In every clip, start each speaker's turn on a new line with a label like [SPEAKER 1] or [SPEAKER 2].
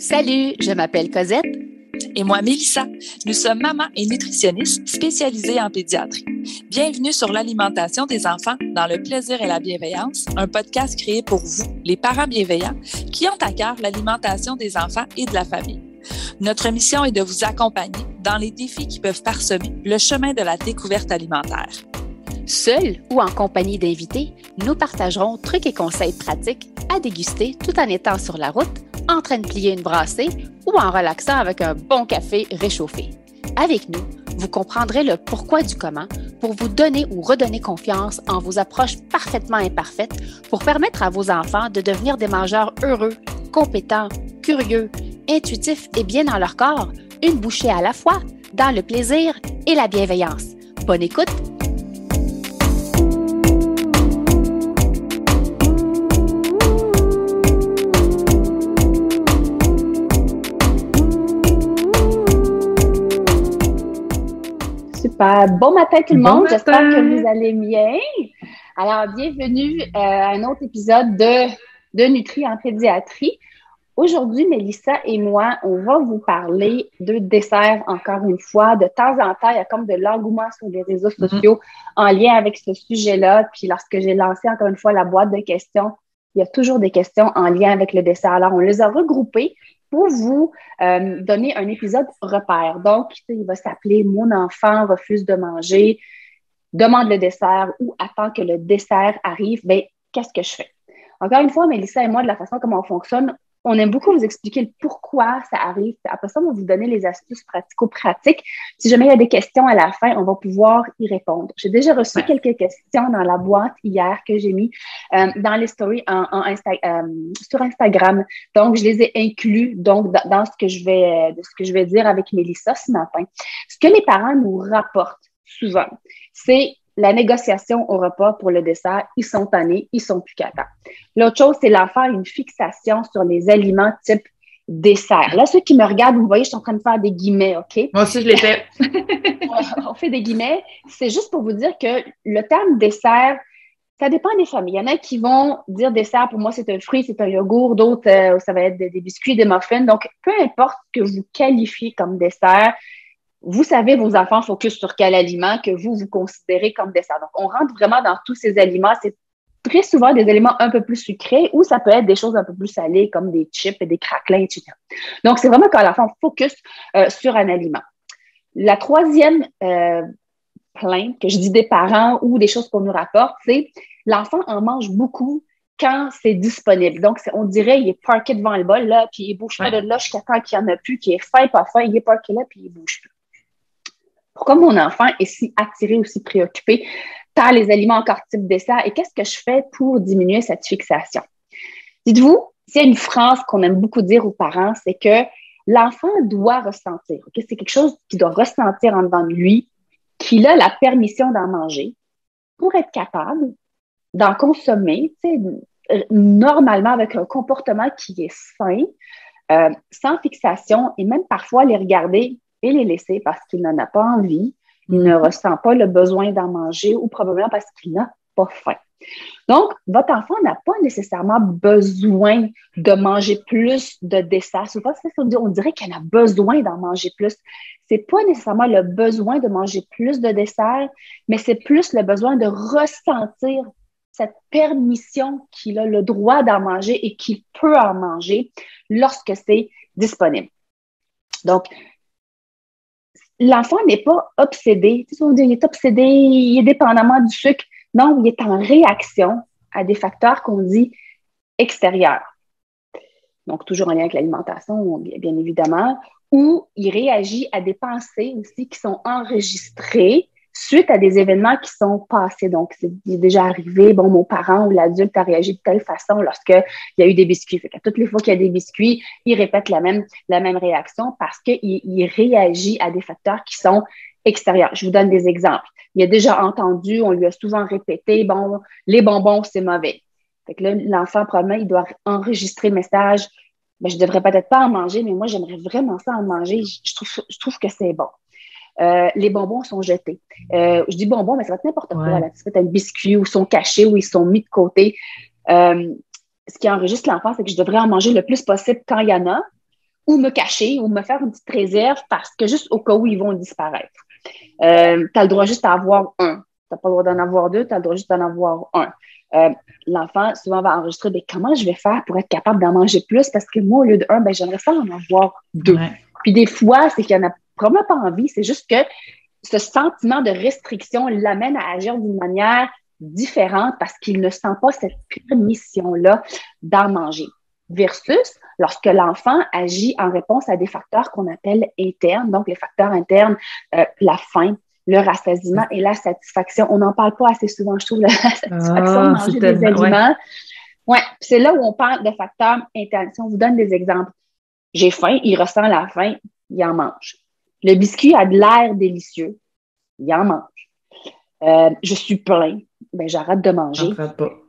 [SPEAKER 1] Salut, je m'appelle Cosette.
[SPEAKER 2] Et moi, Mélissa. Nous sommes mamans et nutritionnistes spécialisées en pédiatrie. Bienvenue sur l'alimentation des enfants dans le plaisir et la bienveillance, un podcast créé pour vous, les parents bienveillants, qui ont à cœur l'alimentation des enfants et de la famille. Notre mission est de vous accompagner dans les défis qui peuvent parsemer le chemin de la découverte alimentaire.
[SPEAKER 1] Seul ou en compagnie d'invités, nous partagerons trucs et conseils pratiques à déguster tout en étant sur la route, en train de plier une brassée ou en relaxant avec un bon café réchauffé. Avec nous, vous comprendrez le pourquoi du comment pour vous donner ou redonner confiance en vos approches parfaitement imparfaites pour permettre à vos enfants de devenir des mangeurs heureux, compétents, curieux, intuitifs et bien dans leur corps, une bouchée à la fois, dans le plaisir et la bienveillance. Bonne écoute!
[SPEAKER 3] Super. Bon matin tout le monde, j'espère que vous allez bien. Alors, bienvenue à un autre épisode de Nutri en pédiatrie. Aujourd'hui, Mélissa et moi, on va vous parler de dessert encore une fois. De temps en temps, il y a comme de l'engouement sur les réseaux sociaux en lien avec ce sujet-là. Puis lorsque j'ai lancé encore une fois la boîte de questions, il y a toujours des questions en lien avec le dessert. Alors, on les a regroupées pour vous donner un épisode repère. Donc, il va s'appeler « Mon enfant refuse de manger, demande le dessert ou attend que le dessert arrive. » Bien, qu'est-ce que je fais? Encore une fois, Mélissa et moi, de la façon comment on fonctionne, on aime beaucoup vous expliquer le pourquoi ça arrive. Après ça, on va vous donner les astuces pratico-pratiques. Si jamais il y a des questions à la fin, on va pouvoir y répondre. J'ai déjà reçu quelques questions dans la boîte hier que j'ai mis dans les stories sur Instagram. Donc, je les ai inclus dans ce que je vais dire avec Mélissa ce matin. Ce que les parents nous rapportent souvent, c'est la négociation au repas pour le dessert, ils sont tannés, ils sont plus capables. L'autre chose, c'est l'enfant a une fixation sur les aliments type dessert. Là, ceux qui me regardent, vous voyez, je suis en train de faire des guillemets, OK?
[SPEAKER 2] Moi aussi, je l'ai fait.
[SPEAKER 3] On fait des guillemets. C'est juste pour vous dire que le terme dessert, ça dépend des familles. Il y en a qui vont dire dessert, pour moi, c'est un fruit, c'est un yogourt. D'autres, ça va être des biscuits, des muffins. Donc, peu importe ce que vous qualifiez comme dessert, vous savez, vos enfants focus sur quel aliment que vous considérez comme dessert. Donc, on rentre vraiment dans tous ces aliments. C'est très souvent des aliments un peu plus sucrés ou ça peut être des choses un peu plus salées comme des chips et des craquelins, etc. Donc, c'est vraiment quand l'enfant focus sur un aliment. La troisième plainte que je dis des parents ou des choses qu'on nous rapporte, c'est l'enfant en mange beaucoup quand c'est disponible. Donc, on dirait il est parqué devant le bol, là, puis il ne bouge pas de là jusqu'à temps qu'il n'y en a plus, qu'il est faim, pas faim, il est parqué là, puis il ne bouge plus. Pourquoi mon enfant est si attiré ou si préoccupé par les aliments encore type dessert et qu'est-ce que je fais pour diminuer cette fixation? Dites-vous, s'il y a une phrase qu'on aime beaucoup dire aux parents, c'est que l'enfant doit ressentir. Okay? C'est quelque chose qu'il doit ressentir en dedans de lui, qu'il a la permission d'en manger pour être capable d'en consommer, normalement avec un comportement qui est sain, sans fixation et même parfois les regarder et les laisser parce qu'il n'en a pas envie, il ne ressent pas le besoin d'en manger ou probablement parce qu'il n'a pas faim. Donc, votre enfant n'a pas nécessairement besoin de manger plus de dessert. Souvent, on dirait qu'il en a besoin d'en manger plus. Ce n'est pas nécessairement le besoin de manger plus de dessert, mais c'est plus le besoin de ressentir cette permission qu'il a le droit d'en manger et qu'il peut en manger lorsque c'est disponible. Donc, l'enfant n'est pas obsédé. Tu sais, on dit, il est obsédé, il est dépendamment du sucre. Non, il est en réaction à des facteurs qu'on dit extérieurs. Donc, toujours en lien avec l'alimentation, bien évidemment, ou il réagit à des pensées aussi qui sont enregistrées suite à des événements qui sont passés. Donc, c'est déjà arrivé, bon, mon parent ou l'adulte a réagi de telle façon lorsqu'il y a eu des biscuits. Fait qu'à toutes les fois qu'il y a des biscuits, il répète la même réaction parce qu'il réagit à des facteurs qui sont extérieurs. Je vous donne des exemples. Il a déjà entendu, on lui a souvent répété, bon, les bonbons, c'est mauvais. Fait que là, l'enfant, probablement, il doit enregistrer le message, ben, je devrais peut-être pas en manger, mais moi, j'aimerais vraiment ça en manger. Je trouve que c'est bon. Les bonbons sont jetés. Je dis bonbons, mais ça va être n'importe quoi. Là. Ça peut être un biscuit ou sont cachés ou ils sont mis de côté. Ce qui enregistre l'enfant, c'est que je devrais en manger le plus possible quand il y en a ou me cacher ou me faire une petite réserve parce que juste au cas où ils vont disparaître. Tu as le droit juste à avoir un. Tu n'as pas le droit d'en avoir deux, tu as le droit juste d'en avoir un. L'enfant, souvent, va enregistrer comment je vais faire pour être capable d'en manger plus parce que moi, au lieu de un, j'aimerais ça en avoir deux. Ouais. Puis des fois, c'est qu'il n'y en a vraiment pas envie, c'est juste que ce sentiment de restriction l'amène à agir d'une manière différente parce qu'il ne sent pas cette permission-là d'en manger. Versus lorsque l'enfant agit en réponse à des facteurs qu'on appelle internes, donc les facteurs internes, la faim, le rassasiement et la satisfaction. On n'en parle pas assez souvent, je trouve, la satisfaction de manger des aliments. Ouais, c'est là où on parle de facteurs internes. Si on vous donne des exemples, j'ai faim, il ressent la faim, il en mange. Le biscuit a de l'air délicieux, il en mange. Je suis plein, j'arrête de manger.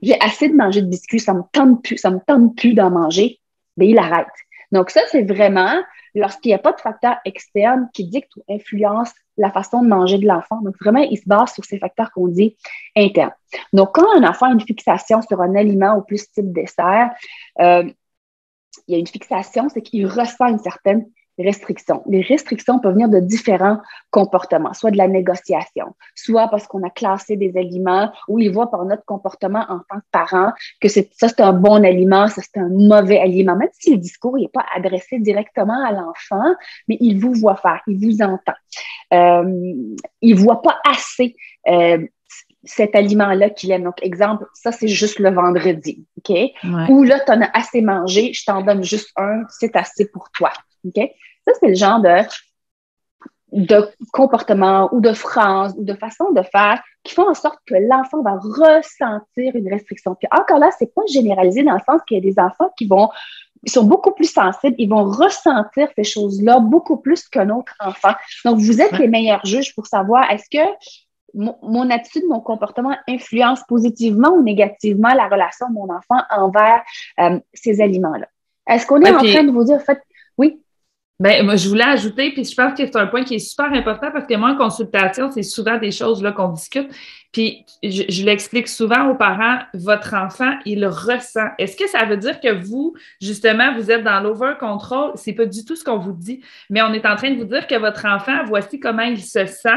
[SPEAKER 3] J'ai assez de manger de biscuits, ça me tente plus d'en manger, il arrête. Donc ça, c'est vraiment lorsqu'il n'y a pas de facteur externe qui dicte ou influence la façon de manger de l'enfant. Donc vraiment, il se base sur ces facteurs qu'on dit internes. Donc quand un enfant a une fixation sur un aliment ou plus type dessert, il y a une fixation, c'est qu'il ressent une certaine restriction. Les restrictions peuvent venir de différents comportements, soit de la négociation, soit parce qu'on a classé des aliments où il voit par notre comportement en tant que parent que ça, c'est un bon aliment, ça, c'est un mauvais aliment. Même si le discours n'est pas adressé directement à l'enfant, mais il vous voit faire, il vous entend. Il ne voit pas assez cet aliment-là qu'il aime. Donc, exemple, ça, c'est juste le vendredi, OK? Ouais. Ou là, tu en as assez mangé, je t'en donne juste un, c'est assez pour toi, OK? Ça, c'est le genre de comportement ou de phrases ou de façon de faire qui font en sorte que l'enfant va ressentir une restriction. Puis encore là, c'est pas généralisé dans le sens qu'il y a des enfants qui sont beaucoup plus sensibles, ils vont ressentir ces choses-là beaucoup plus qu'un autre enfant. Donc, vous êtes les meilleurs juges pour savoir est-ce que mon attitude, mon comportement influence positivement ou négativement la relation de mon enfant envers ces aliments-là. Est-ce qu'on est en train de vous dire, oui?
[SPEAKER 4] Moi, je voulais ajouter, puis je pense que c'est un point qui est super important parce que moi, en consultation, c'est souvent des choses là qu'on discute. Puis, je l'explique souvent aux parents, votre enfant, il ressent. Est-ce que ça veut dire que vous, justement, vous êtes dans l'over-control? C'est pas du tout ce qu'on vous dit, mais on est en train de vous dire que votre enfant, voici comment il se sent.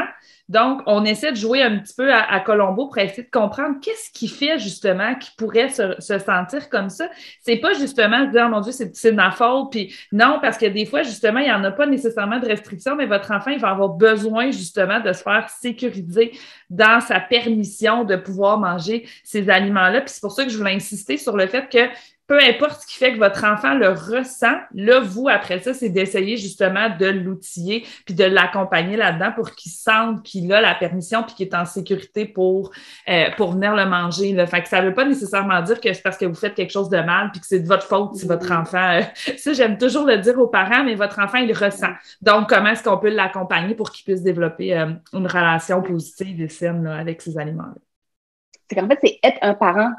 [SPEAKER 4] Donc, on essaie de jouer un petit peu à Colombo pour essayer de comprendre qu'est-ce qui fait justement qu'il pourrait se sentir comme ça. C'est pas justement se dire, oh mon Dieu, c'est de ma faute. Puis non, parce que des fois, justement, il n'y en a pas nécessairement de restrictions, mais votre enfant, il va avoir besoin justement de se faire sécuriser dans sa permission de pouvoir manger ces aliments-là. Puis c'est pour ça que je voulais insister sur le fait que peu importe ce qui fait que votre enfant le ressent, là, vous, après ça, c'est d'essayer justement de l'outiller puis de l'accompagner là-dedans pour qu'il sente qu'il a la permission puis qu'il est en sécurité pour venir le manger. Là. Fait que ça veut pas nécessairement dire que c'est parce que vous faites quelque chose de mal puis que c'est de votre faute si votre enfant... ça, j'aime toujours le dire aux parents, mais votre enfant, il le ressent. Donc, comment est-ce qu'on peut l'accompagner pour qu'il puisse développer une relation positive et saine là, avec ces aliments-là?
[SPEAKER 3] C'est qu'en fait, c'est être un parent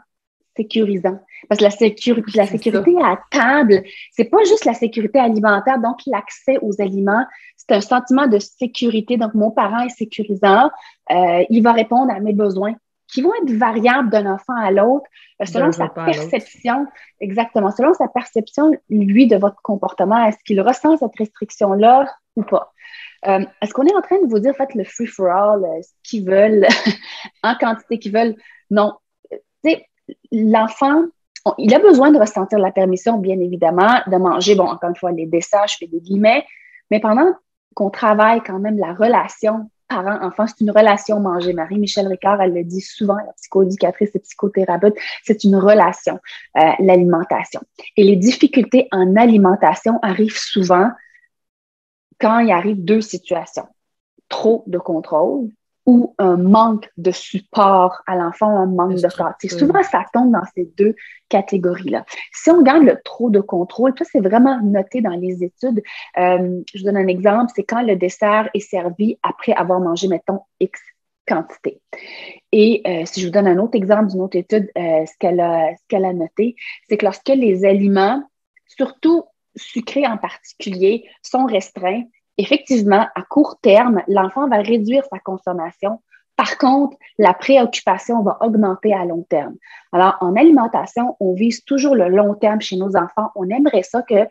[SPEAKER 3] sécurisant. Parce que la sécurité à table, c'est pas juste la sécurité alimentaire, donc l'accès aux aliments, c'est un sentiment de sécurité. Donc, mon parent est sécurisant, il va répondre à mes besoins qui vont être variables d'un enfant à l'autre selon sa perception. Exactement. Selon sa perception, lui, de votre comportement. Est-ce qu'il ressent cette restriction-là ou pas? Est-ce qu'on est en train de vous dire, faites le free-for-all, ce qu'ils veulent, en quantité qu'ils veulent? Non. Tu sais, l'enfant, il a besoin de ressentir la permission, bien évidemment, de manger, encore une fois, les desserts, je fais des guillemets, mais pendant qu'on travaille quand même la relation parent-enfant, c'est une relation manger. Marie-Michel Ricard, elle le dit souvent, la psychoéducatrice et psychothérapeute, c'est une relation, l'alimentation. Et les difficultés en alimentation arrivent souvent quand il arrive deux situations. Trop de contrôle ou un manque de support à l'enfant, un manque de quartier. Souvent, ça tombe dans ces deux catégories-là. Si on regarde le trop de contrôle, ça, c'est vraiment noté dans les études. Je vous donne un exemple, c'est quand le dessert est servi après avoir mangé, mettons, X quantité. Et si je vous donne un autre exemple d'une autre étude, ce qu'elle a noté, c'est que lorsque les aliments, surtout sucrés en particulier, sont restreints, effectivement, à court terme, l'enfant va réduire sa consommation. Par contre, la préoccupation va augmenter à long terme. Alors, en alimentation, on vise toujours le long terme chez nos enfants. On aimerait ça que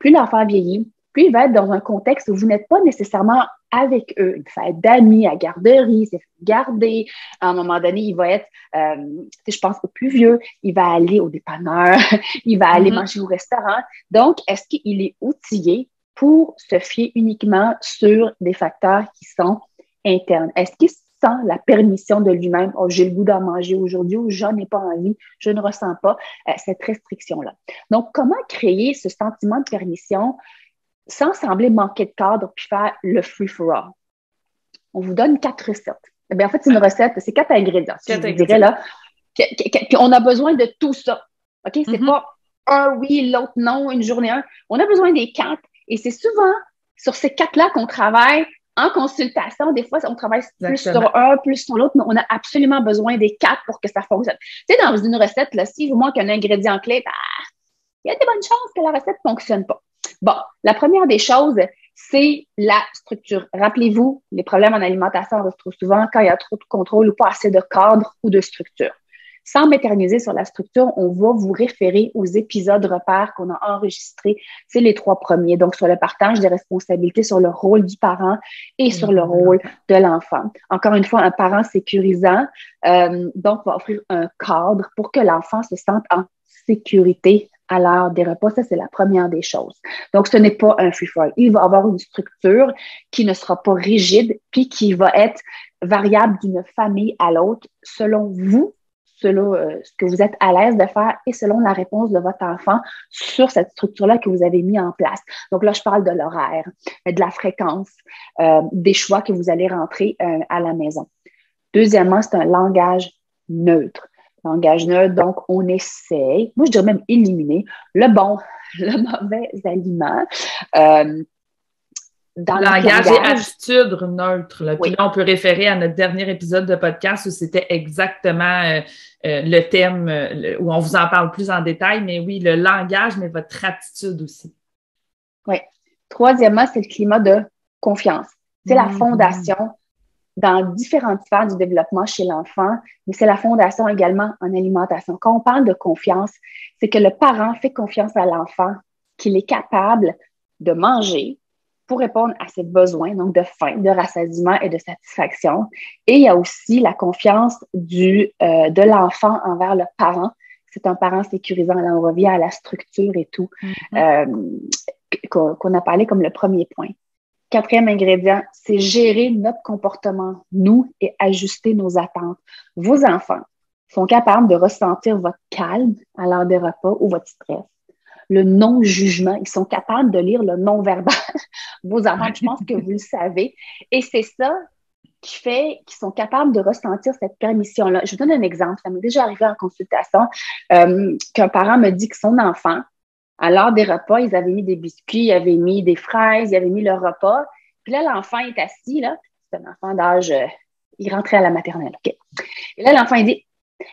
[SPEAKER 3] plus l'enfant vieillit, plus il va être dans un contexte où vous n'êtes pas nécessairement avec eux. Il va être d'amis à garderie, c'est garder. À un moment donné, il va être, je pense, au plus vieux, il va aller au dépanneur, il va aller manger au restaurant. Donc, est-ce qu'il est outillé pour se fier uniquement sur des facteurs qui sont internes? Est-ce qu'il sent la permission de lui-même? Oh, j'ai le goût d'en manger aujourd'hui ou j'en ai pas envie, je ne ressens pas cette restriction-là. Donc, comment créer ce sentiment de permission sans sembler manquer de cadre puis faire le free-for-all? On vous donne 4 recettes. Eh bien, en fait, c'est une recette, c'est 4 ingrédients. Si je vous dirais là, on a besoin de tout ça. OK? C'est pas un oui, l'autre non, une journée un. On a besoin des 4. Et c'est souvent sur ces 4-là qu'on travaille en consultation. Des fois, on travaille plus sur un, plus sur l'autre, mais on a absolument besoin des 4 pour que ça fonctionne. Tu sais, dans une recette, là, s'il vous manque un ingrédient clé, il y a des bonnes chances que la recette ne fonctionne pas. Bon, la première des choses, c'est la structure. Rappelez-vous, les problèmes en alimentation, on retrouve souvent quand il y a trop de contrôle ou pas assez de cadre ou de structure. Sans m'éterniser sur la structure, on va vous référer aux épisodes repères qu'on a enregistrés. C'est les 3 premiers. Donc, sur le partage des responsabilités, sur le rôle du parent et sur le rôle de l'enfant. Encore une fois, un parent sécurisant, donc, va offrir un cadre pour que l'enfant se sente en sécurité à l'heure des repas. Ça, c'est la première des choses. Donc, ce n'est pas un free-for-all. Il va avoir une structure qui ne sera pas rigide puis qui va être variable d'une famille à l'autre selon vous, selon ce que vous êtes à l'aise de faire et selon la réponse de votre enfant sur cette structure-là que vous avez mis en place. Donc là, je parle de l'horaire, de la fréquence, des choix que vous allez rentrer à la maison. Deuxièmement, c'est un langage neutre. Langage neutre, donc on essaie, moi je dirais même éliminer le bon, le mauvais aliment.
[SPEAKER 4] Dans langage et attitude neutre. Là. Puis là, on peut référer à notre dernier épisode de podcast où c'était exactement le thème où on vous en parle plus en détail. Mais oui, le langage, mais votre attitude aussi.
[SPEAKER 3] Oui. Troisièmement, c'est le climat de confiance. C'est la fondation dans différentes sphères du développement chez l'enfant, mais c'est la fondation également en alimentation. Quand on parle de confiance, c'est que le parent fait confiance à l'enfant qu'il est capable de manger pour répondre à ses besoins, donc de faim, de rassasiement et de satisfaction. Et il y a aussi la confiance de l'enfant envers le parent. C'est un parent sécurisant. Là, on revient à la structure et tout, qu'on a parlé comme le premier point. 4e ingrédient, c'est gérer notre comportement, nous, et ajuster nos attentes. Vos enfants sont capables de ressentir votre calme à l'heure des repas ou votre stress. Le non-jugement, ils sont capables de lire le non-verbal. Vos enfants, je pense que vous le savez. Et c'est ça qui fait qu'ils sont capables de ressentir cette permission-là. Je vous donne un exemple. Ça m'est déjà arrivé en consultation qu'un parent me dit que son enfant, à l'heure des repas, ils avaient mis des biscuits, ils avaient mis des fraises, ils avaient mis leur repas. Puis là, l'enfant est assis, là. C'est un enfant d'âge, il rentrait à la maternelle. Okay. Et là, l'enfant, il dit,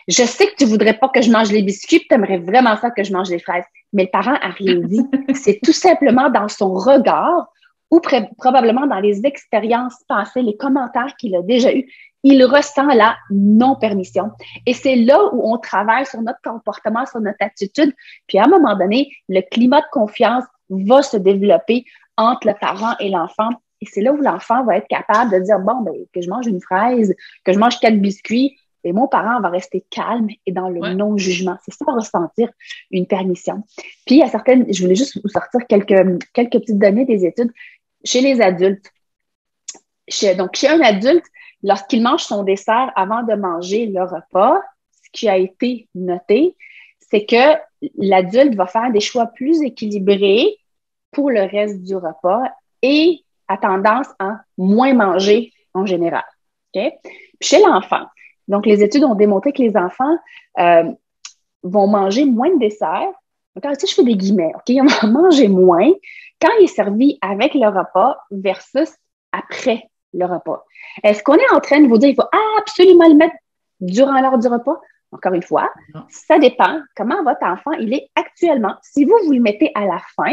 [SPEAKER 3] je sais que tu voudrais pas que je mange les biscuits, puis tu aimerais vraiment ça que je mange les fraises. Mais le parent a rien dit. C'est tout simplement dans son regard ou probablement dans les expériences passées, les commentaires qu'il a déjà eus, il ressent la non-permission. Et c'est là où on travaille sur notre comportement, sur notre attitude. Puis à un moment donné, le climat de confiance va se développer entre le parent et l'enfant. Et c'est là où l'enfant va être capable de dire, bon, ben, que je mange une fraise, que je mange 4 biscuits, et mon parent va rester calme et dans le non-jugement. C'est ça, ressentir une permission. Puis, il y a certaines, je voulais juste vous sortir quelques petites données des études. Chez les adultes, donc chez un adulte, lorsqu'il mange son dessert avant de manger le repas, ce qui a été noté, c'est que l'adulte va faire des choix plus équilibrés pour le reste du repas et a tendance à moins manger en général. Okay? Puis chez l'enfant, donc les études ont démontré que les enfants vont manger moins de dessert. Donc, si je fais des guillemets, OK, on va manger moins quand il est servi avec le repas versus après le repas. Est-ce qu'on est en train de vous dire qu'il faut absolument le mettre durant l'heure du repas? Encore une fois, ça dépend comment votre enfant il est actuellement. Si vous le mettez à la fin,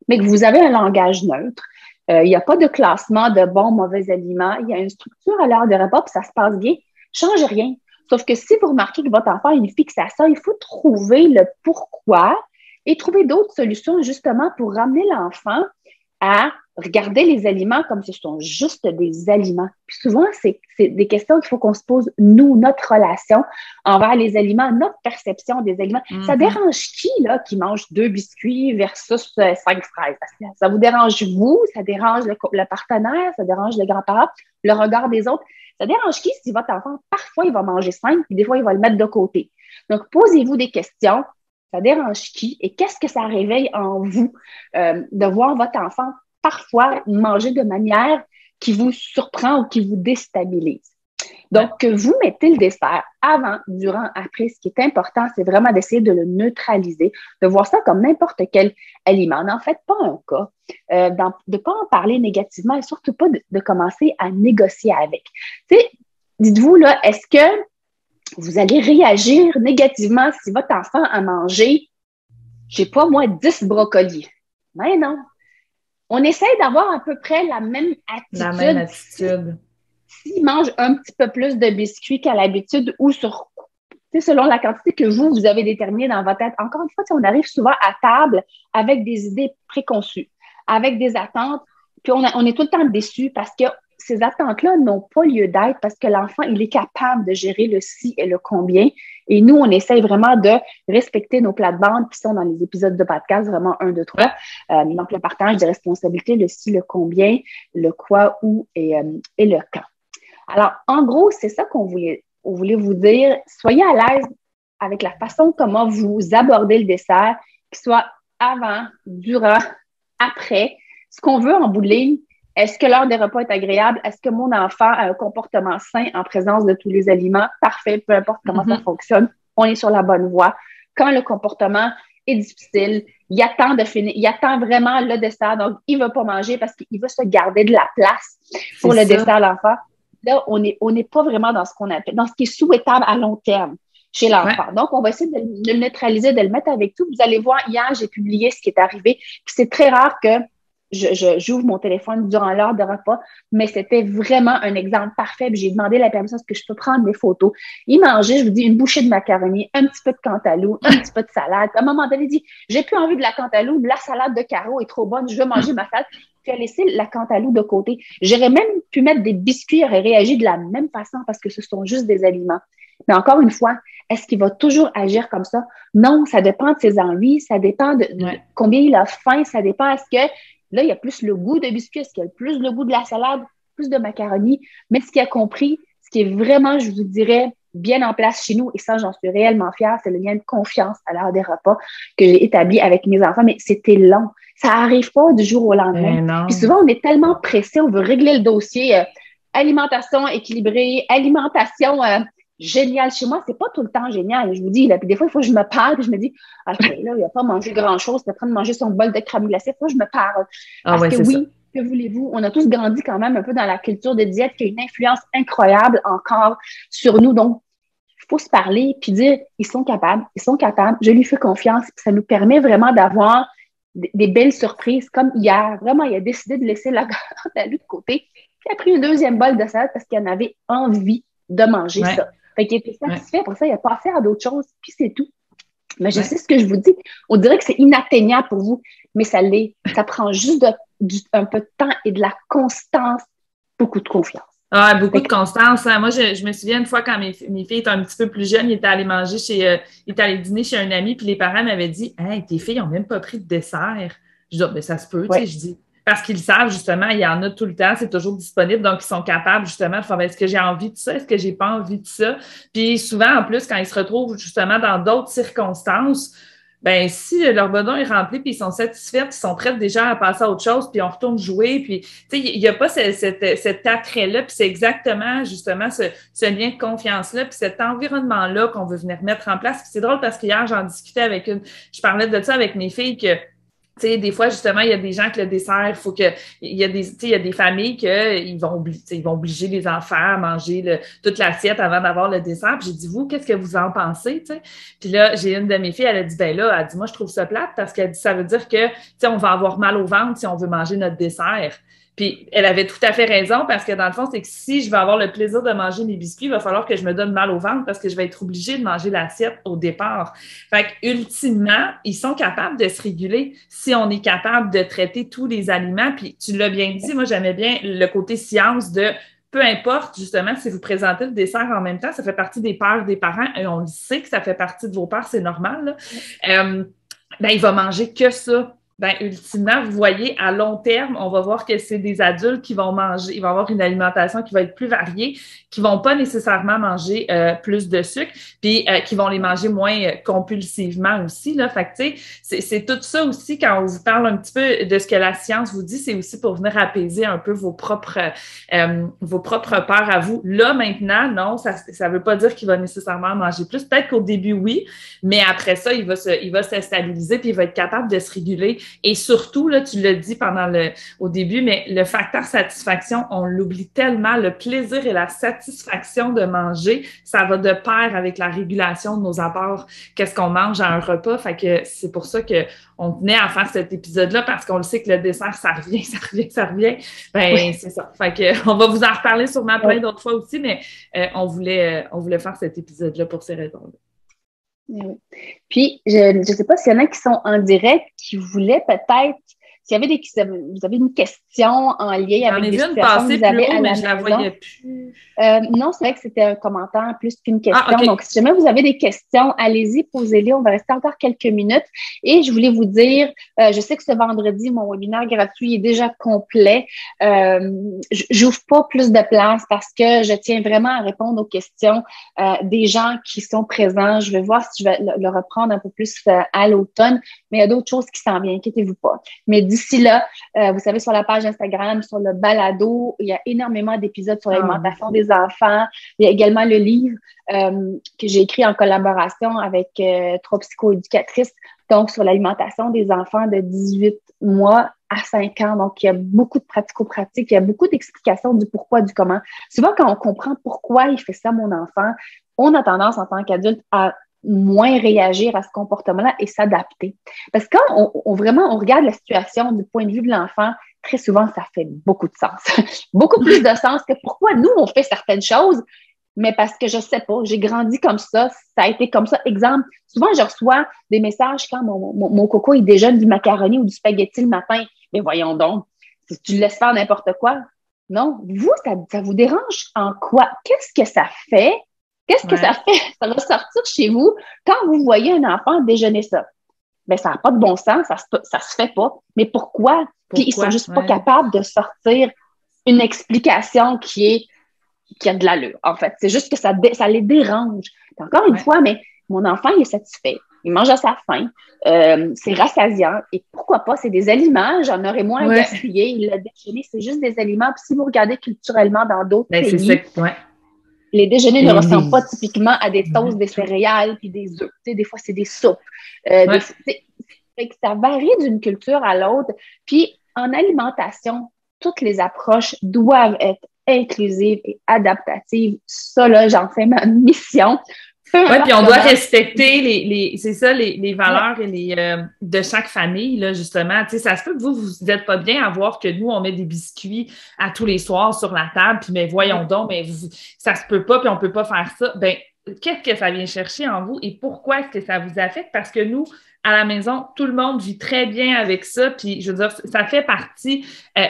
[SPEAKER 3] mais que vous avez un langage neutre, il n'y a pas de classement de bons, mauvais aliments, il y a une structure à l'heure du repas, puis ça se passe bien, change rien. Sauf que si vous remarquez que votre enfant a une fixation, il faut trouver le pourquoi et trouver d'autres solutions justement pour ramener l'enfant à regarder les aliments comme si ce sont juste des aliments. Puis souvent, c'est des questions qu'il faut qu'on se pose, nous, notre relation envers les aliments, notre perception des aliments. Ça dérange qui, là, qui mange 2 biscuits versus 5 fraises? Ça vous dérange vous? Ça dérange le partenaire? Ça dérange le grand-parent? Le regard des autres? Ça dérange qui si votre enfant, parfois, il va manger 5, puis des fois, il va le mettre de côté? Donc, posez-vous des questions. Ça dérange qui? Et qu'est-ce que ça réveille en vous de voir votre enfant parfois manger de manière qui vous surprend ou qui vous déstabilise? Donc, vous mettez le dessert avant, durant, après. Ce qui est important, c'est vraiment d'essayer de le neutraliser, de voir ça comme n'importe quel aliment. N'en faites pas un cas, de ne pas en parler négativement et surtout pas de commencer à négocier avec. Tu sais, dites-vous, là, est-ce que vous allez réagir négativement si votre enfant a mangé, je sais pas moi, 10 brocolis? Mais non. On essaie d'avoir à peu près la même attitude.
[SPEAKER 4] La même attitude.
[SPEAKER 3] S'il mange un petit peu plus de biscuits qu'à l'habitude ou selon la quantité que vous avez déterminée dans votre tête. Encore une fois, on arrive souvent à table avec des idées préconçues, avec des attentes, puis on est tout le temps déçus parce que ces attentes-là n'ont pas lieu d'être parce que l'enfant, il est capable de gérer le si et le combien. Et nous, on essaye vraiment de respecter nos plates-bandes qui sont dans les épisodes de podcast, vraiment 1, 2, 3. Donc, le partage des responsabilités, le si, le combien, le quoi, où et le quand. Alors, en gros, c'est ça qu'on voulait vous dire. Soyez à l'aise avec la façon comment vous abordez le dessert, qu'il soit avant, durant, après. Ce qu'on veut en bout de ligne, est-ce que l'heure des repas est agréable? Est-ce que mon enfant a un comportement sain en présence de tous les aliments? Parfait, peu importe comment ça fonctionne, on est sur la bonne voie. Quand le comportement est difficile, il attend de finir, il attend vraiment le dessert, donc il ne veut pas manger parce qu'il veut se garder de la place pour le dessert, l'enfant. Là, on n'est pas vraiment dans ce qu'on appelle, dans ce qui est souhaitable à long terme chez l'enfant. Ouais. Donc, on va essayer de le neutraliser, de le mettre avec tout. Vous allez voir, hier, j'ai publié ce qui est arrivé. Puis c'est très rare que j'ouvre mon téléphone durant l'heure de repas, mais c'était vraiment un exemple parfait. Puis j'ai demandé la permission, est-ce que je peux prendre des photos? Il mangeait, je vous dis, une bouchée de macaroni, un petit peu de cantaloupe, un petit peu de salade. À un moment donné, il dit, j'ai plus envie de la cantaloupe, la salade de Caro est trop bonne, je veux manger ma salade. Puis il a laissé la cantaloupe de côté. J'aurais même pu mettre des biscuits, il aurait réagi de la même façon parce que ce sont juste des aliments. Mais encore une fois, est-ce qu'il va toujours agir comme ça? Non, ça dépend de ses envies, ça dépend de combien il a faim, ça dépend. Est-ce que là, il y a plus le goût de biscuits, est-ce qu'il y a plus le goût de la salade, plus de macaroni? Mais ce qu'il a compris, ce qui est vraiment, je vous dirais, bien en place chez nous, et ça, j'en suis réellement fière, c'est le lien de confiance à l'heure des repas que j'ai établi avec mes enfants. Mais c'était long. Ça n'arrive pas du jour au lendemain. Puis souvent, on est tellement pressé, on veut régler le dossier alimentation équilibrée, alimentation génial chez moi, c'est pas tout le temps génial, je vous dis. Là. Puis des fois, il faut que je me parle, puis je me dis, OK, là, il n'a pas mangé grand-chose, il est en train de manger son bol de crème glacée, il faut que je me parle. Parce que oui, que voulez-vous, on a tous grandi quand même un peu dans la culture de diète qui a une influence incroyable encore sur nous. Donc, il faut se parler, puis dire, ils sont capables, je lui fais confiance. Puis ça nous permet vraiment d'avoir des belles surprises, comme hier. Vraiment, il a décidé de laisser la cantaloupe de côté, puis il a pris une deuxième bol de salade parce qu'il en avait envie de manger ça. Fait qu'il était satisfait. Pour ça, il a passé à d'autres choses, puis c'est tout. Mais je sais ce que je vous dis. On dirait que c'est inatteignable pour vous, mais ça l'est. Ça prend juste un peu de temps et de la constance, beaucoup de confiance.
[SPEAKER 4] Ah, beaucoup de constance. Hein. Moi, je me souviens une fois quand mes filles étaient un petit peu plus jeunes, ils étaient allés manger ils étaient allés dîner chez un ami, puis les parents m'avaient dit, hey, tes filles n'ont même pas pris de dessert. Je dis, ben, ça se peut, tu sais, je dis. Parce qu'ils savent, justement, il y en a tout le temps, c'est toujours disponible, donc ils sont capables, justement, de faire, est-ce que j'ai envie de ça, est-ce que j'ai pas envie de ça? Puis souvent, en plus, quand ils se retrouvent, justement, dans d'autres circonstances, ben si leur besoin est rempli, puis ils sont satisfaits, ils sont prêts déjà à passer à autre chose, puis on retourne jouer, puis, tu sais, il n'y a pas cet attrait-là, puis c'est exactement, justement, ce lien de confiance-là, puis cet environnement-là qu'on veut venir mettre en place. Puis c'est drôle parce qu'hier, j'en discutais je parlais de ça avec mes filles, que tu sais, des fois, justement, il y a des gens que le dessert, il y a des familles qu'ils vont obliger les enfants à manger toute l'assiette avant d'avoir le dessert. Puis j'ai dit, vous, qu'est-ce que vous en pensez, tu sais? Puis là, j'ai une de mes filles, elle a dit, elle dit, moi, je trouve ça plate parce qu'elle dit, ça veut dire que, tu sais, on va avoir mal au ventre si on veut manger notre dessert. Puis elle avait tout à fait raison parce que dans le fond, c'est que si je veux avoir le plaisir de manger mes biscuits, il va falloir que je me donne mal au ventre parce que je vais être obligée de manger l'assiette au départ. Fait qu'ultimement, ils sont capables de se réguler si on est capable de traiter tous les aliments. Puis tu l'as bien dit, moi j'aimais bien le côté science de peu importe, justement, si vous présentez le dessert en même temps, ça fait partie des peurs des parents et on le sait que ça fait partie de vos peurs, c'est normal. Ben, il va manger que ça. Ben, ultimement, vous voyez, à long terme, on va voir que c'est des adultes qui vont manger, ils vont avoir une alimentation qui va être plus variée, qui vont pas nécessairement manger plus de sucre, puis qui vont les manger moins compulsivement aussi, là. Fait que, tu sais, c'est tout ça aussi, quand on vous parle un petit peu de ce que la science vous dit, c'est aussi pour venir apaiser un peu vos propres peurs à vous. Là, maintenant, non, ça veut pas dire qu'il va nécessairement manger plus. Peut-être qu'au début, oui, mais après ça, il va se stabiliser, puis il va être capable de se réguler. Et surtout, là, tu l'as dit au début, mais le facteur satisfaction, on l'oublie tellement. Le plaisir et la satisfaction de manger, ça va de pair avec la régulation de nos apports. Qu'est-ce qu'on mange à un repas? Fait que c'est pour ça qu'on tenait à faire cet épisode-là parce qu'on le sait que le dessert, ça revient. Ben, oui. C'est ça. Fait que on va vous en reparler sûrement plein d'autres fois aussi, mais on voulait faire cet épisode-là pour ces raisons-là.
[SPEAKER 3] Puis, je ne sais pas s'il y en a qui sont en direct, qui voulaient peut-être, s'il y avait vous avez une question en lien avec des situations que vous avez à la maison. Je la voyais plus. Non, c'est vrai que c'était un commentaire plus qu'une question. Ah, okay. Donc, si jamais vous avez des questions, allez-y, posez-les. On va rester encore quelques minutes. Et je voulais vous dire, je sais que ce vendredi, mon webinaire gratuit est déjà complet. J'ouvre pas plus de place parce que je tiens vraiment à répondre aux questions des gens qui sont présents. Je vais voir si je vais le reprendre un peu plus à l'automne, mais il y a d'autres choses qui s'en viennent, inquiétez-vous pas. Mais d'ici là, vous savez, sur la page Instagram, sur le balado, il y a énormément d'épisodes sur l'alimentation des enfants. Il y a également le livre que j'ai écrit en collaboration avec 3 psychoéducatrices, donc sur l'alimentation des enfants de 18 mois à 5 ans. Donc, il y a beaucoup de pratico-pratiques, il y a beaucoup d'explications du pourquoi, du comment. Souvent, quand on comprend pourquoi il fait ça, mon enfant, on a tendance en tant qu'adulte à moins réagir à ce comportement-là et s'adapter. Parce que quand on regarde la situation du point de vue de l'enfant, très souvent, ça fait beaucoup de sens. Beaucoup plus de sens que pourquoi nous, on fait certaines choses, mais parce que je sais pas, j'ai grandi comme ça a été comme ça. Exemple, souvent, je reçois des messages quand mon coco, il déjeune du macaroni ou du spaghetti le matin. Mais voyons donc, si tu le laisses faire n'importe quoi. Non, vous, ça vous dérange en quoi? Qu'est-ce que ça fait? Qu'est-ce que ça fait? Ça va sortir chez vous quand vous voyez un enfant déjeuner ça. Ben, ça n'a pas de bon sens, ça se fait pas. Mais pourquoi? Puis ils sont juste pas capables de sortir une explication qui a de l'allure, en fait. C'est juste que ça les dérange. Puis encore une fois, mais mon enfant, il est satisfait. Il mange à sa faim. C'est rassasiant. Et pourquoi pas? C'est des aliments. J'en aurais moins à gaspiller. Le déjeuner, c'est juste des aliments. Puis si vous regardez culturellement dans d'autres pays, les déjeuners ne ressemblent pas typiquement à des toasts, des céréales puis des œufs. Tu sais, des fois, c'est des soupes. Ça varie d'une culture à l'autre. Puis, en alimentation, toutes les approches doivent être inclusives et adaptatives. Ça, là, j'en fais ma mission.
[SPEAKER 4] Oui, puis on doit respecter les valeurs et de chaque famille, là, justement. Tu sais, ça se peut que vous n'êtes pas bien à voir que nous, on met des biscuits à tous les soirs sur la table, puis mais voyons donc, mais ça se peut pas, puis on peut pas faire ça. Ben, qu'est-ce que ça vient chercher en vous et pourquoi est-ce que ça vous affecte? Parce que nous, à la maison, tout le monde vit très bien avec ça, puis je veux dire, ça fait partie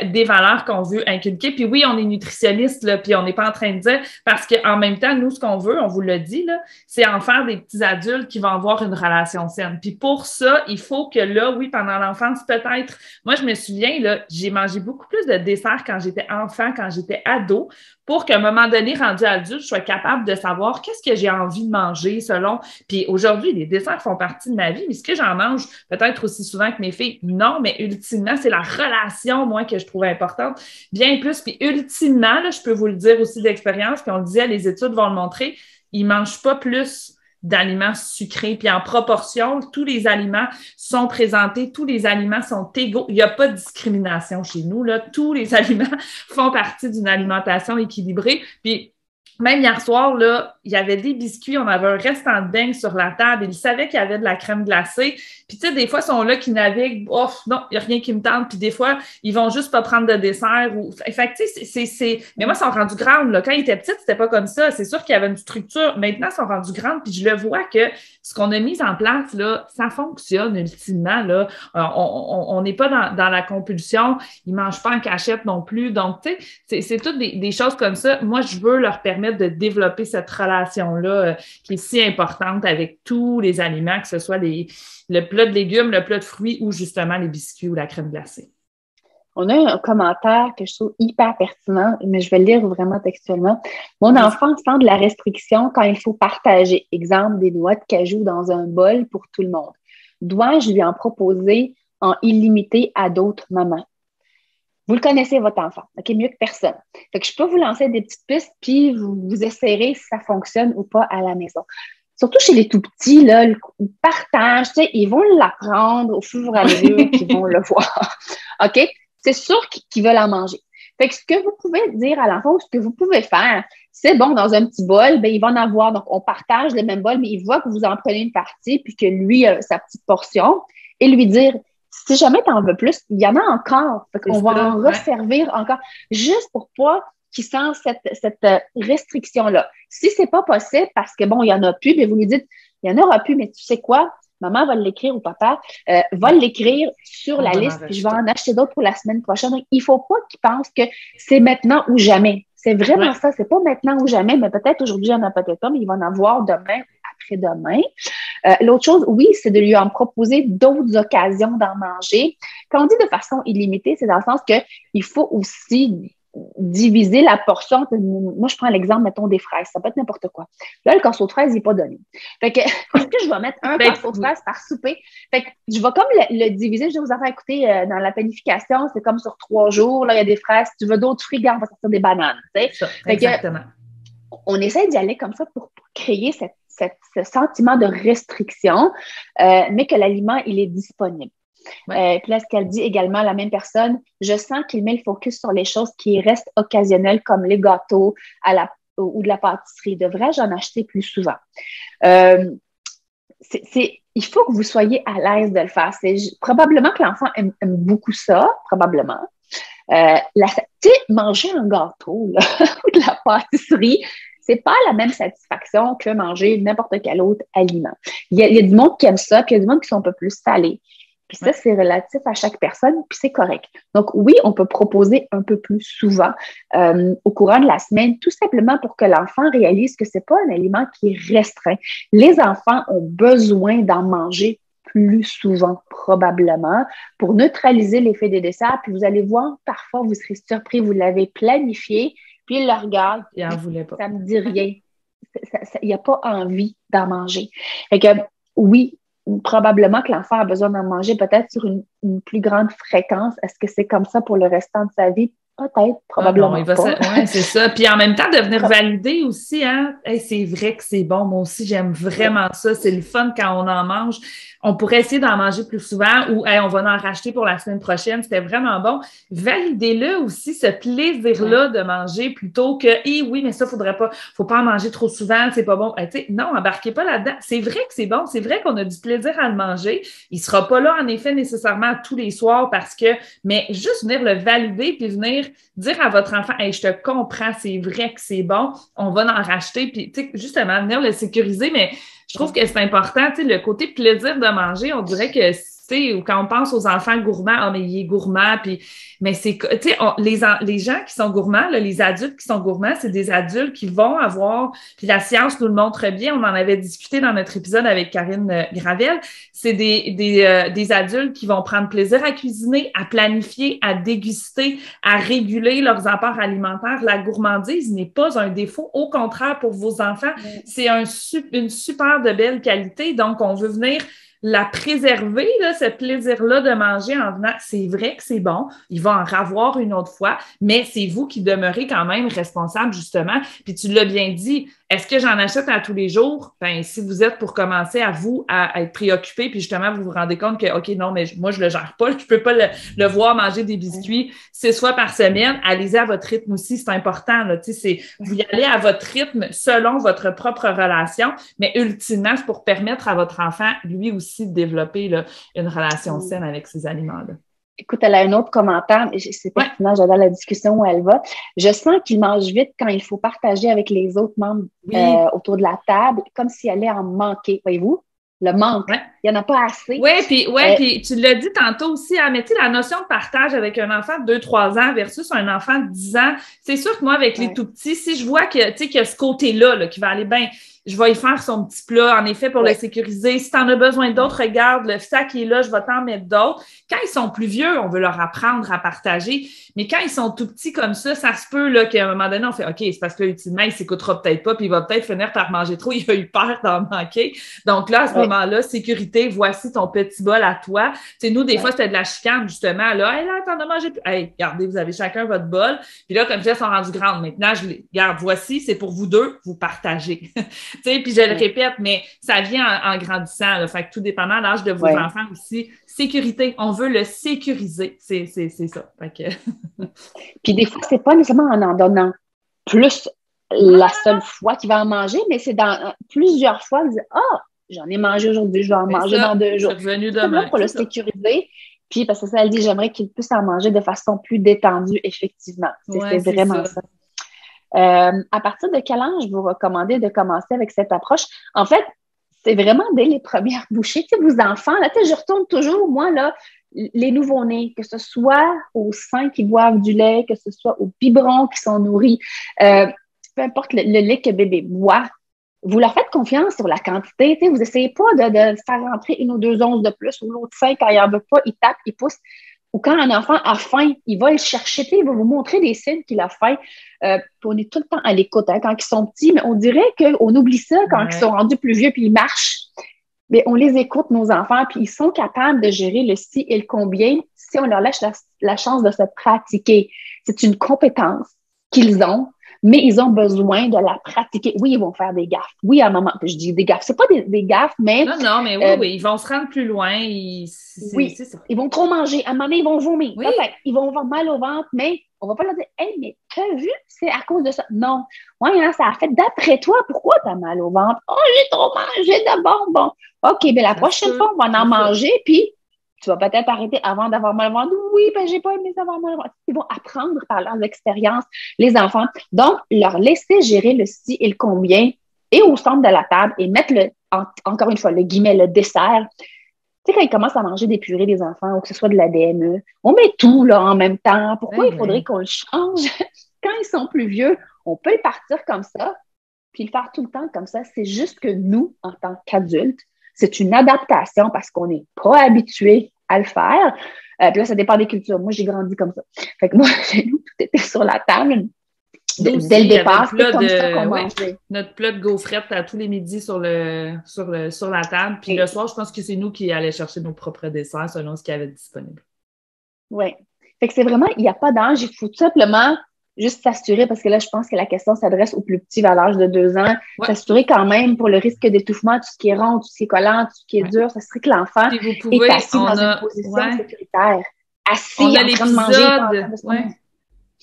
[SPEAKER 4] des valeurs qu'on veut inculquer. Puis oui, on est nutritionniste, là, puis on n'est pas en train de dire, parce qu'en même temps, nous, ce qu'on veut, on vous l'a dit, là, c'est en faire des petits adultes qui vont avoir une relation saine. Puis pour ça, il faut que là, oui, pendant l'enfance, peut-être, moi, je me souviens, là, j'ai mangé beaucoup plus de desserts quand j'étais enfant, quand j'étais ado, pour qu'à un moment donné, rendu adulte, je sois capable de savoir qu'est-ce que j'ai envie de manger selon. Puis aujourd'hui, les desserts font partie de ma vie, mais est-ce que j'en mange peut-être aussi souvent que mes filles? Non, mais ultimement, c'est la relation, moi, que je trouve importante. Bien plus. Puis ultimement, là, je peux vous le dire aussi d'expérience, puis on le disait, les études vont le montrer, ils ne mangent pas plus d'aliments sucrés. Puis en proportion, tous les aliments sont présentés, tous les aliments sont égaux. Il n'y a pas de discrimination chez nous, là. Tous les aliments font partie d'une alimentation équilibrée. Puis Même hier soir, là, il y avait des biscuits, on avait un restant de beignes sur la table, et ils savaient qu'il y avait de la crème glacée. Puis, tu sais, des fois, ils sont là qui naviguent, ouf, non, il n'y a rien qui me tente. Puis, des fois, ils vont juste pas prendre de dessert. Fait que, tu sais, mais moi, ils sont rendus grandes, là. Quand ils étaient petits, c'était pas comme ça. C'est sûr qu'il y avait une structure. Maintenant, ils sont rendus grandes, puis je le vois que ce qu'on a mis en place, là, ça fonctionne ultimement, là. On n'est pas dans la compulsion. Ils mangent pas en cachette non plus. Donc, tu sais, c'est toutes des choses comme ça. Moi, je veux leur permettre de développer cette relation-là qui est si importante avec tous les aliments, que ce soit le plat de légumes, le plat de fruits ou justement les biscuits ou la crème glacée.
[SPEAKER 3] On a un commentaire que je trouve hyper pertinent, mais je vais le lire vraiment textuellement. Mon enfant sent de la restriction quand il faut partager. Exemple, des noix de cajou dans un bol pour tout le monde. Dois-je lui en proposer en illimité à d'autres mamans? Vous le connaissez, votre enfant, OK, mieux que personne. Fait que je peux vous lancer des petites pistes, puis vous essayerez si ça fonctionne ou pas à la maison. Surtout chez les tout-petits, là, le partage, tu sais, ils vont l'apprendre au fur et à mesure qu'ils vont le voir. OK? C'est sûr qu'ils veulent en manger. Fait que ce que vous pouvez dire à l'enfant, ou ce que vous pouvez faire, c'est bon, dans un petit bol, ben, il va en avoir. Donc, on partage le même bol, mais il voit que vous en prenez une partie, puis que lui a sa petite portion, et lui dire, si jamais tu en veux plus, il y en a encore. Fait qu'on va en resservir encore, juste pour pas qu'ils sentent cette restriction-là. Si c'est pas possible, parce que bon, il y en a plus, mais vous lui dites, il y en aura plus, mais tu sais quoi? Maman va l'écrire ou papa va l'écrire sur la liste, puis je vais en acheter d'autres pour la semaine prochaine. Donc, il faut pas qu'ils pensent que c'est maintenant ou jamais. C'est vraiment ça, c'est pas maintenant ou jamais, mais peut-être aujourd'hui, il n'y en a peut-être pas, mais il va en avoir demain, après-demain. L'autre chose, oui, c'est de lui en proposer d'autres occasions d'en manger. Quand on dit de façon illimitée, c'est dans le sens qu'il faut aussi diviser la portion. Moi, je prends l'exemple, mettons, des fraises. Ça peut être n'importe quoi. Là, le corso de fraises, il n'est pas donné. Fait que, est-ce que je vais mettre un corso de fraises par souper? Fait que je vais comme le diviser. Je vais vous en faire écouter dans la planification. C'est comme sur 3 jours. Là, il y a des fraises. Si tu veux d'autres fruits, on va sortir des bananes.
[SPEAKER 4] Ça, exactement.
[SPEAKER 3] On essaie d'y aller comme ça pour créer ce sentiment de restriction, mais que l'aliment, il est disponible. Puis là, ce qu'elle dit également, la même personne, je sens qu'il met le focus sur les choses qui restent occasionnelles, comme les gâteaux ou de la pâtisserie. Devrais-je en acheter plus souvent? Il faut que vous soyez à l'aise de le faire. Probablement que l'enfant aime beaucoup ça, probablement. Manger un gâteau là, ou de la pâtisserie, c'est pas la même satisfaction que manger n'importe quel autre aliment. Il y a du monde qui aime ça, puis il y a du monde qui sont un peu plus salés. Puis ça, c'est relatif à chaque personne, puis c'est correct. Donc oui, on peut proposer un peu plus souvent au courant de la semaine, tout simplement pour que l'enfant réalise que c'est pas un aliment qui est restreint. Les enfants ont besoin d'en manger plus souvent, probablement, pour neutraliser l'effet des desserts. Puis vous allez voir, parfois, vous serez surpris, vous l'avez planifié, puis il le regarde,
[SPEAKER 4] il en voulait pas.
[SPEAKER 3] Ça me dit rien. Il n'y a pas envie d'en manger. Fait que oui, probablement que l'enfant a besoin d'en manger peut-être sur une plus grande fréquence. Est-ce que c'est comme ça pour le restant de sa vie? Peut-être, probablement pas.
[SPEAKER 4] Oui, c'est ça. Puis en même temps, de venir valider aussi, hein, hey, c'est vrai que c'est bon. Moi aussi, j'aime vraiment ça. C'est le fun quand on en mange. On pourrait essayer d'en manger plus souvent ou hey, on va en racheter pour la semaine prochaine. C'était vraiment bon. Validez-le aussi, ce plaisir-là de manger plutôt que oui, mais ça, faut pas en manger trop souvent, c'est pas bon. Non, embarquez pas là-dedans. C'est vrai que c'est bon. C'est vrai qu'on a du plaisir à le manger. Il sera pas là, en effet, nécessairement tous les soirs mais juste venir le valider puis venir dire à votre enfant, hey, je te comprends, c'est vrai que c'est bon, on va en racheter, puis justement, venir le sécuriser, mais je trouve que c'est important, le côté plaisir de manger, on dirait que quand on pense aux enfants gourmands, mais il est gourmand, mais c'est, les gens qui sont gourmands, là, les adultes qui sont gourmands, c'est des adultes qui vont avoir, puis la science nous le montre bien, on en avait discuté dans notre épisode avec Karine Gravel, c'est des adultes qui vont prendre plaisir à cuisiner, à planifier, à déguster, à réguler leurs apports alimentaires. La gourmandise n'est pas un défaut, au contraire, pour vos enfants, c'est une super de belle qualité, donc on veut venir la préserver, là, ce plaisir-là de manger en venant, c'est vrai que c'est bon, il va en ravoir une autre fois, mais c'est vous qui demeurez quand même responsable, justement. Puis tu l'as bien dit, Est-ce que j'en achète à tous les jours? Ben, si vous êtes pour commencer à être préoccupé, puis justement, vous vous rendez compte que, OK, non, mais moi, je le gère pas, je peux pas le voir manger des biscuits 6 fois par semaine. Allez-y à votre rythme aussi, c'est important, là. Tu sais, vous y allez à votre rythme selon votre propre relation, mais ultimement, c'est pour permettre à votre enfant, lui aussi, de développer là, une relation saine avec ces aliments-là.
[SPEAKER 3] Écoute, elle a un autre commentaire, mais c'est pertinent, j'adore la discussion où elle va. Je sens qu'il mange vite quand il faut partager avec les autres membres autour de la table, comme s'il allait en manquer. Voyez-vous? Le manque. Ouais. Il n'y en a pas assez.
[SPEAKER 4] Oui, puis tu l'as dit tantôt aussi, hein, mais tu sais, la notion de partage avec un enfant de 2-3 ans versus un enfant de 10 ans, c'est sûr que moi, avec les tout petits, si je vois que, tu sais, qu'il y a ce côté-là là, qui va aller bien, je vais y faire son petit plat, en effet, pour le sécuriser. Si tu en as besoin d'autres, regarde, le sac est là, je vais t'en mettre d'autres. Quand ils sont plus vieux, on veut leur apprendre à partager. Mais quand ils sont tout petits comme ça se peut là, qu'à un moment donné, on fait OK, c'est parce que ultimement, il s'écoutera peut-être pas, puis il va peut-être finir par manger trop. Il a eu peur d'en manquer. Donc là, à ce moment-là, sécurité, voici ton petit bol à toi. Tu sais, nous, des fois, c'était de la chicane, justement. Là, hey, là, t'en as mangé plus. Hey, regardez, vous avez chacun votre bol. Puis là, comme je disais, ils sont rendus grandes. Maintenant, regarde, voici, c'est pour vous deux, vous partagez. Tu sais, puis je le répète, mais ça vient en grandissant. Là, fait que tout dépendant de l'âge de vos enfants aussi. Sécurité, on veut le sécuriser. C'est ça. Fait que...
[SPEAKER 3] Puis des fois, c'est pas nécessairement en donnant plus la seule fois qu'il va en manger, mais c'est dans plusieurs fois, il dit « Ah, j'en ai mangé aujourd'hui, je vais en manger dans 2 jours. »
[SPEAKER 4] C'est revenu demain.
[SPEAKER 3] Pour le sécuriser. Puis parce que ça, elle dit « J'aimerais qu'il puisse en manger de façon plus détendue, effectivement. » C'est vraiment ça. À partir de quel âge vous recommandez de commencer avec cette approche? En fait, c'est vraiment dès les premières bouchées. Tu sais, vos enfants, là, je retourne toujours, moi, là, les nouveau-nés, que ce soit aux seins qui boivent du lait, que ce soit aux biberons qui sont nourris, peu importe le lait que bébé boit, vous leur faites confiance sur la quantité. Tu sais, vous n'essayez pas de faire rentrer 1 ou 2 onces de plus ou l'autre sein quand il n'en veut pas, il tape, il pousse. Ou quand un enfant a faim, il va le chercher, il va vous montrer des signes qu'il a faim. Puis on est tout le temps à l'écoute quand ils sont petits, mais on dirait qu'on oublie ça quand ils sont rendus plus vieux puis ils marchent. Mais on les écoute, nos enfants, puis ils sont capables de gérer le si et le combien si on leur laisse la chance de se pratiquer. C'est une compétence qu'ils ont, mais ils ont besoin de la pratiquer. Oui, ils vont faire des gaffes. Oui, à un moment, je dis des gaffes. C'est pas des gaffes, mais...
[SPEAKER 4] Non, mais oui, ils vont se rendre plus loin.
[SPEAKER 3] C'est ça. Ils vont trop manger. À un moment donné, ils vont vomir. Oui. Ils vont avoir mal au ventre, mais on va pas leur dire « Hey, mais t'as vu? C'est à cause de ça. » Non. Oui, hein, ça a fait d'après toi. Pourquoi t'as mal au ventre? « Oh, j'ai trop mangé de bonbons. » OK, mais la prochaine fois, on va en manger, puis tu vas peut-être arrêter avant d'avoir mal au ventre. Oui, ben j'ai pas aimé avoir mal au ventre. Ils vont apprendre par leurs expériences, les enfants. Donc, leur laisser gérer le si et le combien et au centre de la table et mettre encore une fois, le guillemet, le dessert. Tu sais, quand ils commencent à manger des purées des enfants ou que ce soit de la DME, on met tout là en même temps. Pourquoi il faudrait qu'on le change? Quand ils sont plus vieux, on peut le partir comme ça, puis le faire tout le temps comme ça. C'est juste que nous, en tant qu'adultes, c'est une adaptation parce qu'on n'est pas habitué à le faire. Puis là, ça dépend des cultures. Moi, j'ai grandi comme ça. Fait que moi, chez nous, tout était sur la table. Dès le départ, c'est comme ça qu'on mangeait.
[SPEAKER 4] Notre plat de gaufrettes à tous les midis sur la table. Puis le soir, je pense que c'est nous qui allions chercher nos propres desserts selon ce qu'il y avait disponible.
[SPEAKER 3] Oui. Fait que c'est vraiment, il n'y a pas d'âge. Il faut tout simplement juste s'assurer, parce que là, je pense que la question s'adresse aux plus petits à l'âge de 2 ans, s'assurer quand même pour le risque d'étouffement, tout ce qui est rond, tout ce qui est collant, tout ce qui est dur, ça serait que l'enfant est assis dans une position sécuritaire. Assis en train de manger.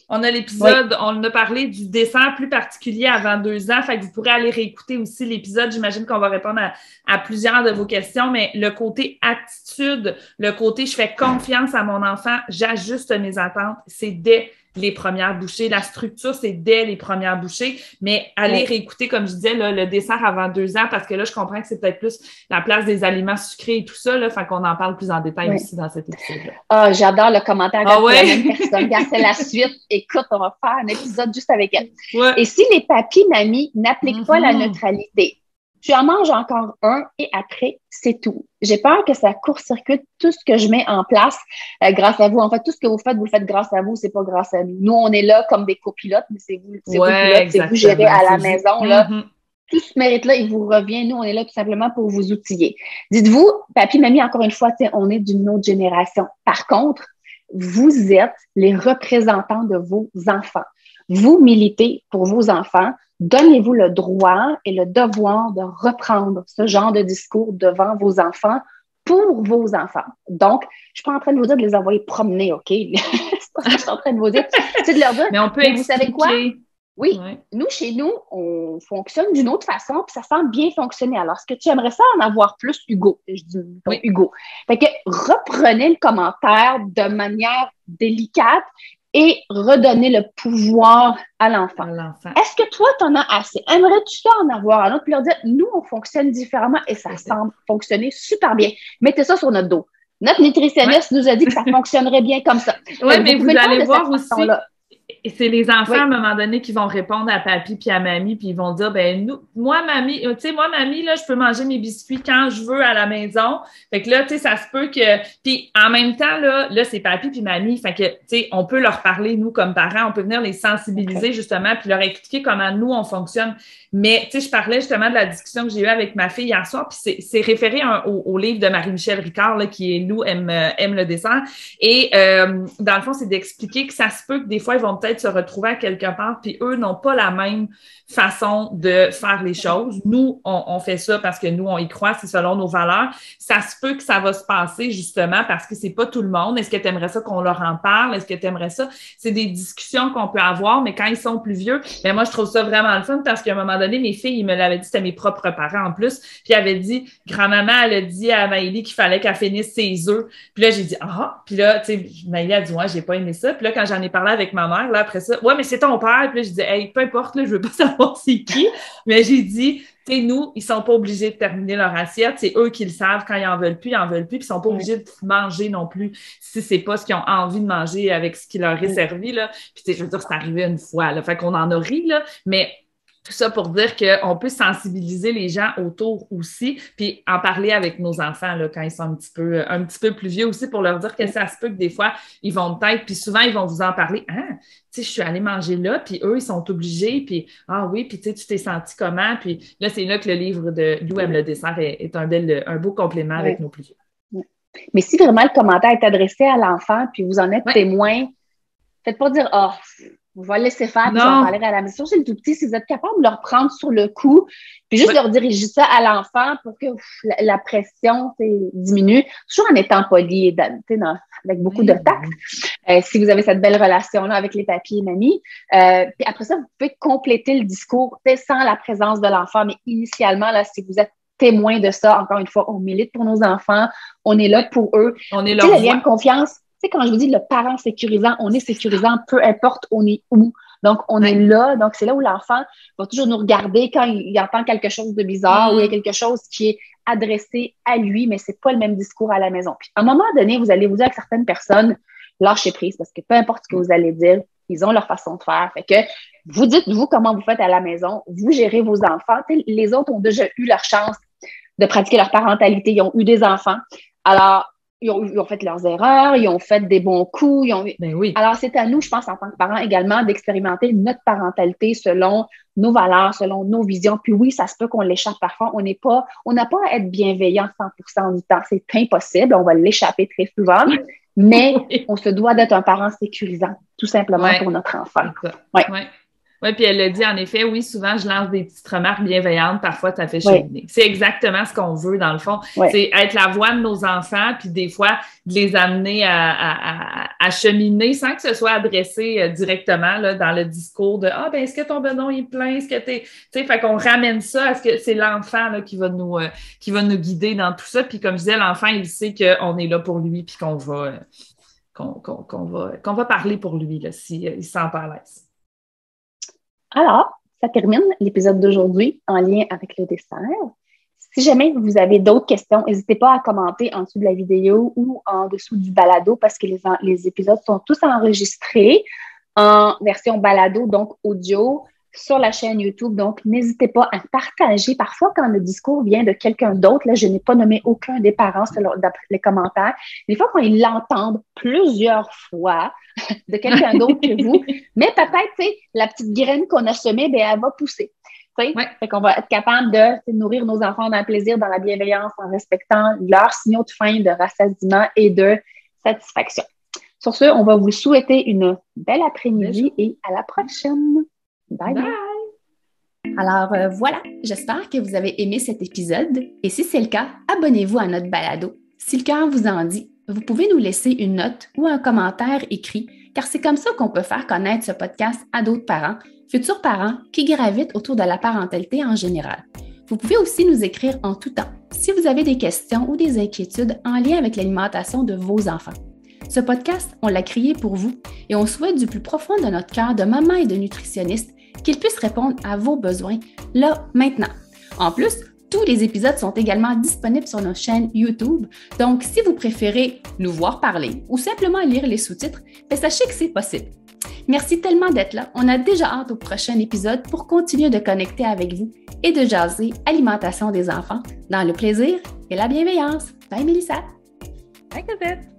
[SPEAKER 4] On a l'épisode, on a parlé du dessert plus particulier avant 2 ans, fait que vous pourrez aller réécouter aussi l'épisode. J'imagine qu'on va répondre à plusieurs de vos questions, mais le côté attitude, le côté je fais confiance à mon enfant, j'ajuste mes attentes, c'est dès les premières bouchées. La structure, c'est dès les premières bouchées, mais allez réécouter, comme je disais, là, le dessert avant 2 ans, parce que là, je comprends que c'est peut-être plus la place des aliments sucrés et tout ça, là, fait qu'on en parle plus en détail aussi dans cet épisode-là.
[SPEAKER 3] Ah, j'adore le commentaire de la même personne. Regarde, c'est la suite. Écoute, on va faire un épisode juste avec elle. Ouais. Et si les papis, mamies n'appliquent pas la neutralité, tu en manges encore un et après, c'est tout. J'ai peur que ça court-circuite tout ce que je mets en place grâce à vous. En fait, tout ce que vous le faites grâce à vous, c'est pas grâce à nous. Nous, on est là comme des copilotes, mais c'est vous pilotes, c'est vous gérez à la maison. Là. Tout ce mérite-là, il vous revient. Nous, on est là tout simplement pour vous outiller. Dites-vous, papy, mamie, encore une fois, on est d'une autre génération. Par contre, vous êtes les représentants de vos enfants. Vous militez pour vos enfants. donnez-vous le droit et le devoir de reprendre ce genre de discours devant vos enfants pour vos enfants. Donc, je suis pas en train de vous dire de les envoyer promener, OK? C'est pas ça que je suis en train de vous dire. C'est de leur dire,
[SPEAKER 4] mais on peut
[SPEAKER 3] mais vous savez quoi? Oui,
[SPEAKER 4] ouais.
[SPEAKER 3] Nous, chez nous, on fonctionne d'une autre façon, puis ça semble bien fonctionner. Alors, est-ce que tu aimerais ça en avoir plus, Hugo? Je dis, oui. Hugo. Fait que reprenez le commentaire de manière délicate et redonnez le pouvoir à l'enfant. Est-ce que toi, tu en as assez? Aimerais-tu ça en avoir un autre? Puis leur dire, nous, on fonctionne différemment et ça semble fonctionner super bien. Mettez ça sur notre dos. Notre nutritionniste nous a dit que ça fonctionnerait bien comme ça.
[SPEAKER 4] Oui, mais vous allez voir aussi...
[SPEAKER 3] Et
[SPEAKER 4] c'est les enfants, à un moment donné, qui vont répondre à papy puis à mamie, puis ils vont dire, moi, mamie, là, je peux manger mes biscuits quand je veux à la maison. Fait que là, tu sais, ça se peut que... Puis en même temps, là c'est papy puis mamie. Fait que, tu sais, on peut leur parler, nous, comme parents, on peut venir les sensibiliser, justement, puis leur expliquer comment nous, on fonctionne. Mais, tu sais, je parlais justement de la discussion que j'ai eue avec ma fille hier soir, puis c'est référé au livre de Marie-Michel Ricard, là, qui est « Lou aime le dessert ». Et dans le fond, c'est d'expliquer que ça se peut que des fois, ils vont peut-être se retrouver à quelque part, puis eux n'ont pas la même façon de faire les choses. Nous, on fait ça parce que nous, on y croit, c'est selon nos valeurs. Ça se peut que ça va se passer justement parce que c'est pas tout le monde. Est-ce que tu aimerais ça qu'on leur en parle? Est-ce que tu aimerais ça? C'est des discussions qu'on peut avoir, mais quand ils sont plus vieux, moi, je trouve ça vraiment le fun parce qu'à un moment donné, mes filles, ils me l'avaient dit, c'était mes propres parents en plus, puis ils avaient dit, grand-maman, elle a dit à Maëlie qu'il fallait qu'elle finisse ses œufs. Puis là, j'ai dit, puis là, tu sais, Maëlie a dit, ouais, j'ai pas aimé ça. Puis là, quand j'en ai parlé avec ma mère, là, après ça, ouais, mais c'est ton père. Puis là, je dis, hey, peu importe, là, je veux pas savoir c'est qui. Mais j'ai dit, tu sais, nous, ils sont pas obligés de terminer leur assiette. C'est eux qui le savent. Quand ils en veulent plus, ils en veulent plus. Puis ils sont pas obligés de manger non plus si c'est pas ce qu'ils ont envie de manger avec ce qui leur est servi, là. Puis, tu sais, je veux dire, c'est arrivé une fois, là. Fait qu'on en a ri, là. Mais tout ça pour dire qu'on peut sensibiliser les gens autour aussi, puis en parler avec nos enfants là, quand ils sont un petit peu plus vieux aussi, pour leur dire que ça se peut que des fois, ils vont peut-être, puis souvent, ils vont vous en parler. Ah, tu sais, je suis allée manger là, puis eux, ils sont obligés, puis ah oui, puis tu sais, tu t'es senti comment? Puis là, c'est là que le livre de Lou aime le dessert est un beau complément avec nos plus vieux.
[SPEAKER 3] Mais si vraiment le commentaire est adressé à l'enfant, puis vous en êtes témoin, faites pas dire « Ah, on va le laisser faire, puis j'en parlerai à la maison. » C'est le tout petit, si vous êtes capable de leur prendre sur le coup, puis juste leur diriger ça à l'enfant pour que la pression diminue, toujours en étant poli et avec beaucoup de tact. Si vous avez cette belle relation-là avec les papis et mamies. Puis après ça, vous pouvez compléter le discours sans la présence de l'enfant, mais initialement, là, si vous êtes témoin de ça, encore une fois, on milite pour nos enfants, on est là pour eux.
[SPEAKER 4] On est là.
[SPEAKER 3] Le lien de confiance. Tu sais, quand je vous dis le parent sécurisant, on est sécurisant, peu importe on est où. Donc, on est là. Donc, c'est là où l'enfant va toujours nous regarder quand il entend quelque chose de bizarre ou il y a quelque chose qui est adressé à lui, mais c'est pas le même discours à la maison. Puis, à un moment donné, vous allez vous dire avec certaines personnes, lâchez prise parce que peu importe ce que vous allez dire, ils ont leur façon de faire. Fait que vous dites, vous, comment vous faites à la maison, vous gérez vos enfants. Tu sais, les autres ont déjà eu leur chance de pratiquer leur parentalité. Ils ont eu des enfants. Alors, ils ont fait leurs erreurs, ils ont fait des bons coups. Alors, c'est à nous, je pense, en tant que parents également, d'expérimenter notre parentalité selon nos valeurs, selon nos visions. Puis oui, ça se peut qu'on l'échappe parfois. On n'a pas à être bienveillant 100% du temps. C'est impossible. On va l'échapper très souvent. Mais on se doit d'être un parent sécurisant, tout simplement pour notre enfant.
[SPEAKER 4] Oui, puis elle l'a dit, en effet, oui, souvent, je lance des petites remarques bienveillantes, parfois, ça fait cheminer. C'est exactement ce qu'on veut, dans le fond. C'est être la voix de nos enfants, puis des fois, de les amener à cheminer sans que ce soit adressé directement là, dans le discours de « Ah, ben est-ce que ton bedon est plein? Est-ce que t'es... » Tu sais, fait qu'on ramène ça à ce que c'est l'enfant là, qui va nous guider dans tout ça. Puis comme je disais, l'enfant, il sait qu'on est là pour lui, puis qu'on va parler pour lui, là, s'il se sent pas à l'aise.
[SPEAKER 3] Alors, ça termine l'épisode d'aujourd'hui en lien avec le dessert. Si jamais vous avez d'autres questions, n'hésitez pas à commenter en dessous de la vidéo ou en dessous du balado parce que les épisodes sont tous enregistrés en version balado, donc audio, sur la chaîne YouTube. Donc, n'hésitez pas à partager. Parfois, quand le discours vient de quelqu'un d'autre, là, je n'ai pas nommé aucun des parents d'après les commentaires. Des fois, quand ils l'entendent plusieurs fois de quelqu'un d'autre que vous, mais peut-être, tu sais, la petite graine qu'on a semée, ben, elle va pousser. Fait qu'on va être capable de nourrir nos enfants dans le plaisir, dans la bienveillance, en respectant leurs signaux de faim, de rassasiement et de satisfaction. Sur ce, on va vous souhaiter une belle après-midi et à la prochaine. Bye. Bye.
[SPEAKER 1] Alors voilà, j'espère que vous avez aimé cet épisode et si c'est le cas, abonnez-vous à notre balado. Si le cœur vous en dit, vous pouvez nous laisser une note ou un commentaire écrit car c'est comme ça qu'on peut faire connaître ce podcast à d'autres parents, futurs parents qui gravitent autour de la parentalité en général. Vous pouvez aussi nous écrire en tout temps si vous avez des questions ou des inquiétudes en lien avec l'alimentation de vos enfants. Ce podcast, on l'a créé pour vous et on souhaite du plus profond de notre cœur de maman et de nutritionniste qu'il puisse répondre à vos besoins là, maintenant. En plus, tous les épisodes sont également disponibles sur nos chaînes YouTube, donc si vous préférez nous voir parler ou simplement lire les sous-titres, sachez que c'est possible. Merci tellement d'être là. On a déjà hâte au prochain épisode pour continuer de connecter avec vous et de jaser alimentation des enfants dans le plaisir et la bienveillance. Bye Mélissa!
[SPEAKER 4] Bye Cosette!